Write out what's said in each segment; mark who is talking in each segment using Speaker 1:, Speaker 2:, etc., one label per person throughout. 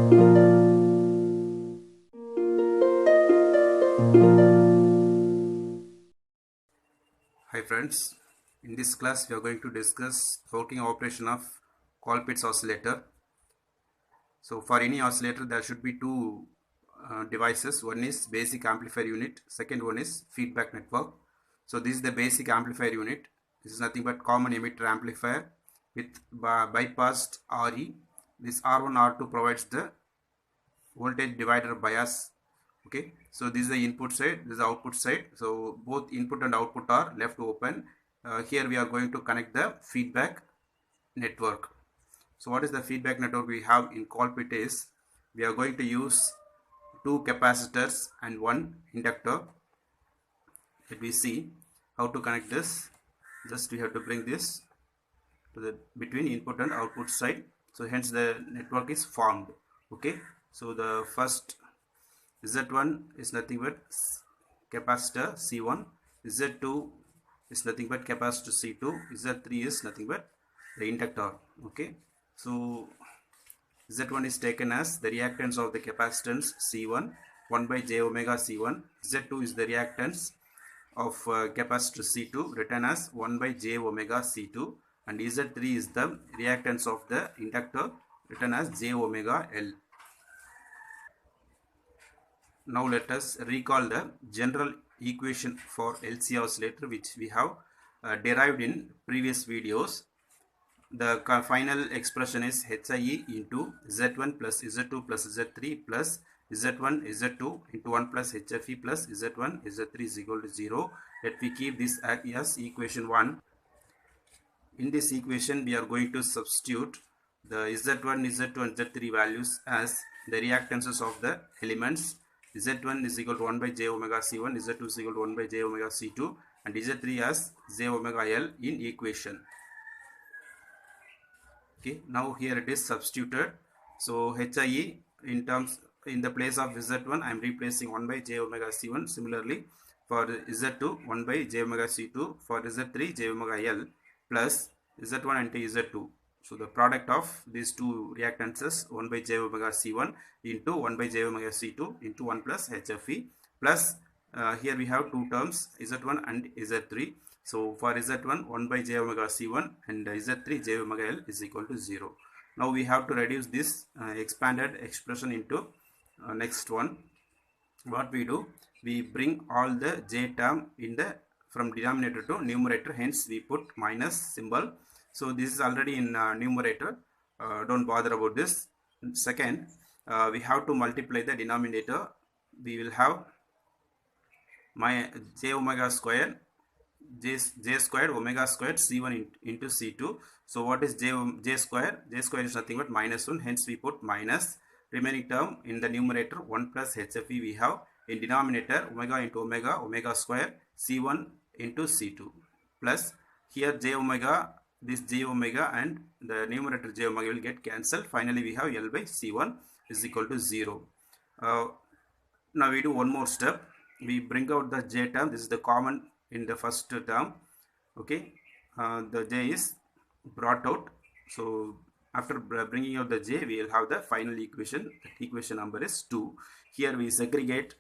Speaker 1: Hi friends, in this class we are going to discuss working operation of Colpitts oscillator. So for any oscillator there should be two devices. One is basic amplifier unit, second one is feedback network. So this is the basic amplifier unit. This is nothing but common emitter amplifier with bypassed RE. This R1 R2 provides the voltage divider bias. Okay, so this is the input side, this is the output side. So both input and output are left open. Here we are going to connect the feedback network. So what is the feedback network we have in Colpitts is we are going to use two capacitors and one inductor. Let me see how to connect this. Just we have to bring this to the between input and output side. So hence the network is formed. Okay, so the first Z1 is nothing but capacitor C1, Z2 is nothing but capacitor C2, Z3 is nothing but the inductor. Okay, so Z1 is taken as the reactance of the capacitance C1, 1 by j omega C1. Z2 is the reactance of capacitor C2, written as 1 by j omega C2, and Z3 is the reactance of the inductor, written as j omega L. Now let us recall the general equation for LC oscillator which we have derived in previous videos. The final expression is HIE into Z1 plus Z2 plus Z3 plus Z1 Z2 into 1 plus HFE plus Z1 Z3 is equal to 0. Let me keep this as equation 1. In this equation we are going to substitute the Z1, Z2 and Z3 values as the reactances of the elements. Z1 is equal to 1 by j omega C1, Z2 is equal to 1 by j omega C2 and Z3 as j omega L in equation. Okay, now here it is substituted. So HIE in the place of Z1 I am replacing 1 by j omega C1. Similarly for Z2 1 by j omega C2, for Z3 j omega L plus Z1 and Z2. So the product of these two reactances 1 by j omega C1 into 1 by j omega C2 into 1 plus HFE plus here we have two terms Z1 and Z3. So for Z1 1 by j omega C1 and Z3 j omega L is equal to 0. Now we have to reduce this expanded expression into next one. What we do, we bring all the j term in the from denominator to numerator, hence we put minus symbol. So this is already in numerator, don't bother about this. Second, we have to multiply the denominator. We will have my j omega square j squared omega squared C1 into C2. So what is j square? J square is nothing but minus 1, hence we put minus. Remaining term in the numerator 1 plus HFE we have, in denominator omega into omega, omega square C1 into C2 plus here j omega, this j omega and the numerator j omega will get cancelled. Finally we have L by C1 is equal to 0. Now we do one more step. We bring out the j term. This is the common in the first term. Okay, the j is brought out. So after bringing out the j, we will have the final equation. Equation number is 2. Here we segregate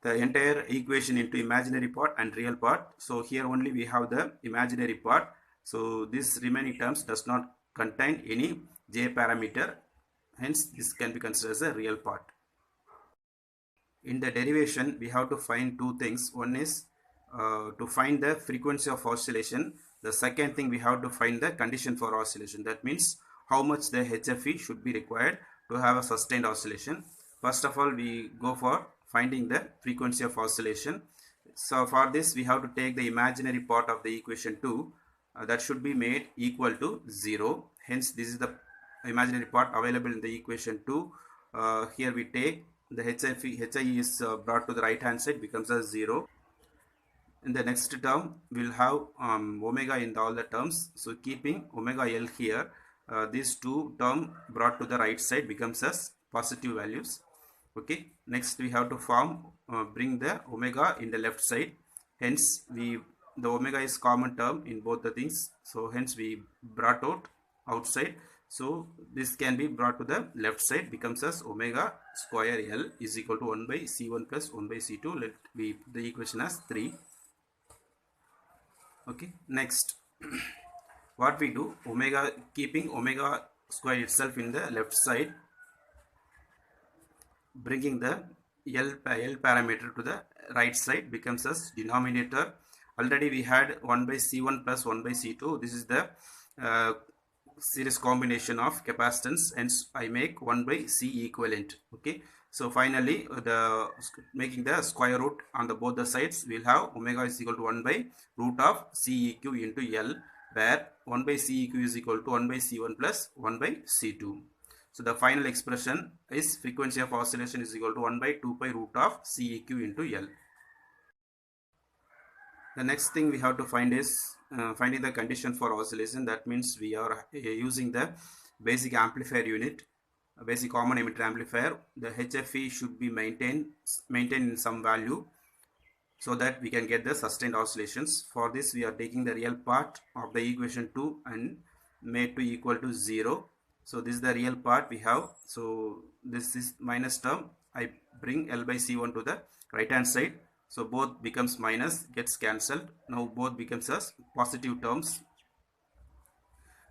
Speaker 1: the entire equation into imaginary part and real part. So here only we have the imaginary part. So this remaining terms does not contain any j parameter. Hence this can be considered as a real part. In the derivation we have to find two things. One is to find the frequency of oscillation. The second thing, we have to find the condition for oscillation. That means how much the HFE should be required to have a sustained oscillation. First of all, we go for finding the frequency of oscillation. So for this we have to take the imaginary part of the equation 2, that should be made equal to 0. Hence this is the imaginary part available in the equation 2. Here we take the HIE is brought to the right hand side, becomes a 0. In the next term we'll have omega in all the terms. So keeping omega L here, these two term brought to the right side becomes as positive values. Okay, next we have to bring the omega in the left side. Hence the omega is common term in both the things. So hence we brought out outside. So this can be brought to the left side, becomes as omega square L is equal to 1 by C1 plus 1 by C2. Let we put the equation as 3. Okay, next what we do, omega, keeping omega square itself in the left side, bringing the L parameter to the right side, becomes as denominator. Already we had 1 by C1 plus 1 by C2. This is the series combination of capacitance, hence I make 1 by C equivalent. Okay, so finally the making the square root on the both the sides, we'll have omega is equal to 1 by root of CEQ into L, where 1 by CEQ is equal to 1 by C1 plus 1 by C2. So the final expression is frequency of oscillation is equal to 1 by 2 pi root of CEQ into L. The next thing we have to find is finding the condition for oscillation. That means we are using the basic amplifier unit, a basic common emitter amplifier. The HFE should be maintained in some value so that we can get the sustained oscillations. For this we are taking the real part of the equation 2 and made to equal to 0. So this is the real part we have. So this is minus term. I bring L by C1 to the right hand side. So both becomes minus, gets cancelled. Now both becomes as positive terms.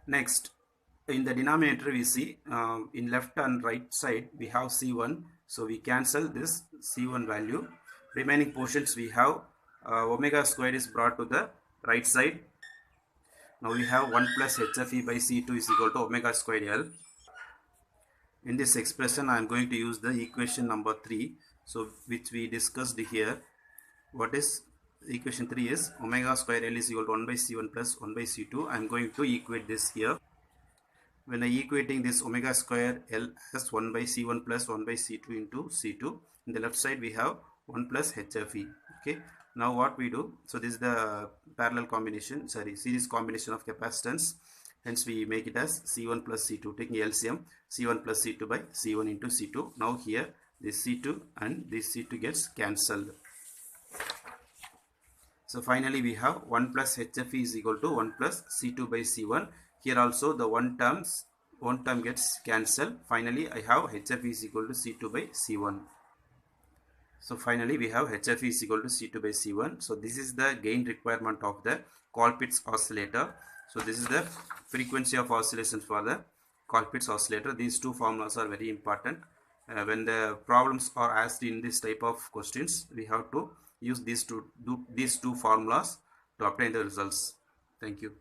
Speaker 1: Next, in the denominator we see in left and right side we have C1. So we cancel this C1 value. Remaining portions we have omega squared is brought to the right side. Now we have 1 plus HFE by C2 is equal to omega squared L. In this expression I am going to use the equation number 3, so which we discussed here. What is equation 3 is omega square L is equal to 1 by C1 plus 1 by C2. I am going to equate this here. When I equating this omega square L as 1 by C1 plus 1 by C2 into C2, in the left side we have 1 plus HFE. Okay, now what we do, so this is the parallel combination, series combination of capacitance, hence we make it as C1 plus C2, taking LCM C1 plus C2 by C1 into C2. Now here this C2 and this C2 gets cancelled. So finally we have 1 plus HFE is equal to 1 plus C2 by C1. Here also the one term gets cancelled. Finally I have HFE is equal to C2 by C1. So finally we have HFE is equal to C2 by C1. So this is the gain requirement of the Colpitts oscillator. So this is the frequency of oscillation for the Colpitts oscillator. These two formulas are very important. When the problems are asked in this type of questions, we have to use these two formulas to obtain the results. Thank you.